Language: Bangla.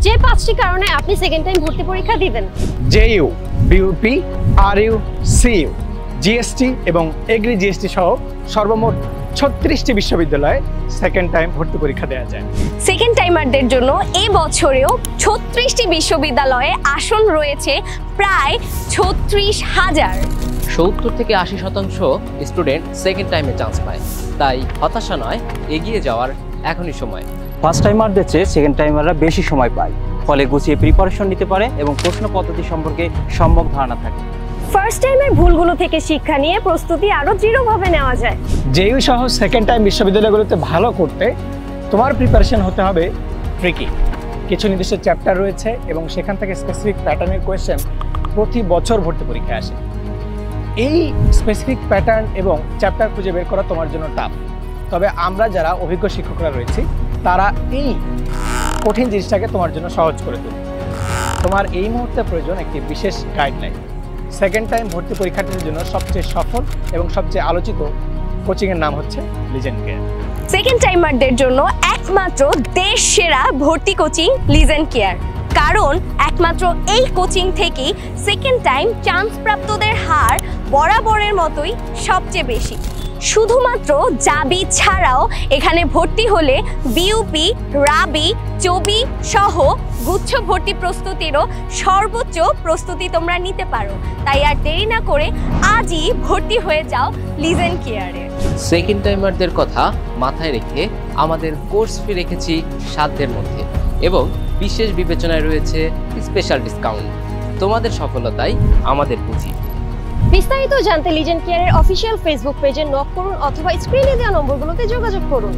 যে 5টি কারণে আপনি সেকেন্ড টাইম ভর্তি পরীক্ষা দিবেন। JU, BUP, RU, CU, GST এবং এগ্রি জিএসটি সহ সর্বমোট 36টি বিশ্ববিদ্যালয়ে সেকেন্ড টাইম ভর্তি পরীক্ষা দেওয়া যায়। সেকেন্ড টাইমারদের জন্য এই বছরেও 36টি বিশ্ববিদ্যালয়ে আসন রয়েছে প্রায় 36,000। 70 থেকে 80% স্টুডেন্ট সেকেন্ড টাইমে চান্স পায়, তাই হতাশা নয়, এগিয়ে যাওয়ার এখনই সময়। ফার্স্ট টাইমারদের চেয়ে সেকেন্ড টাইমাররা বেশি সময় পায়, ফলে গুছিয়ে প্রিপারেশন নিতে পারে এবং প্রশ্ন পদ্ধতি সম্পর্কে সম্যক ধারণা থাকে। ফার্স্ট টাইমের ভুলগুলো থেকে শিক্ষা নিয়ে প্রস্তুতি আরো দৃঢ়ভাবে নেওয়া যায়। জেইউ সহ সেকেন্ড টাইম বিশ্ববিদ্যালয়গুলোতে ভালো করতে তোমার প্রিপারেশন হতে হবে ট্রিকি। কিছু নির্দিষ্ট চ্যাপ্টার রয়েছে এবং সেখান থেকে স্পেসিফিক প্যাটার্নের কোয়েশ্চেন প্রতি বছর ভর্তি পরীক্ষায় আসে। এই স্পেসিফিক প্যাটার্ন এবং চ্যাপ্টার খুঁজে বের করা তোমার জন্য টাফ, তবে আমরা যারা অভিজ্ঞ শিক্ষকরা রয়েছি তারা এই কঠিন জিনিসটাকে তোমার জন্য সহজ করে তুলবে। তোমার এই মুহূর্তে প্রয়োজন একটি বিশেষ গাইডলাইন। সেকেন্ড টাইম ভর্তি পরীক্ষার্থীদের জন্য সবচেয়ে সফল এবং সবচেয়ে আলোচিত কোচিংয়ের নাম হচ্ছে লিজেন্ড কেয়ার। সেকেন্ড টাইমারদের জন্য একমাত্র দেশ সেরা ভর্তি কোচিং লিজেন্ড কেয়ার, কারণ একমাত্র এই কোচিং থেকেই সেকেন্ড টাইম চান্স প্রাপ্তদের হার বরাবরের মতোই সবচেয়ে বেশি। শুধুমাত্র জাবি ছাড়াও এখানে ভর্তি হলে বিইউপি, রাবি, চবি সহ গুচ্ছ ভর্তি প্রস্তুতিরও সর্বোচ্চ প্রস্তুতি তোমরা নিতে পারো। তাই আর দেরি না করে আজই ভর্তি হয়ে যাও লিজেন্ড কেয়ারে। সেকেন্ড টাইমারদের কথা মাথায় রেখে আমাদের কোর্স ফি রেখেছি সাধ্যের মধ্যে এবং বিশেষ বিবেচনায় রয়েছে স্পেশাল ডিসকাউন্ট। তোমাদের সফলতাই আমাদের পুঁজি। বিস্তারিত জানতে লিজেন্ড কেয়ারের অফিসিয়াল ফেসবুক পেজে নক করুন অথবা স্ক্রিনে দেওয়া নম্বরগুলোতে যোগাযোগ করুন।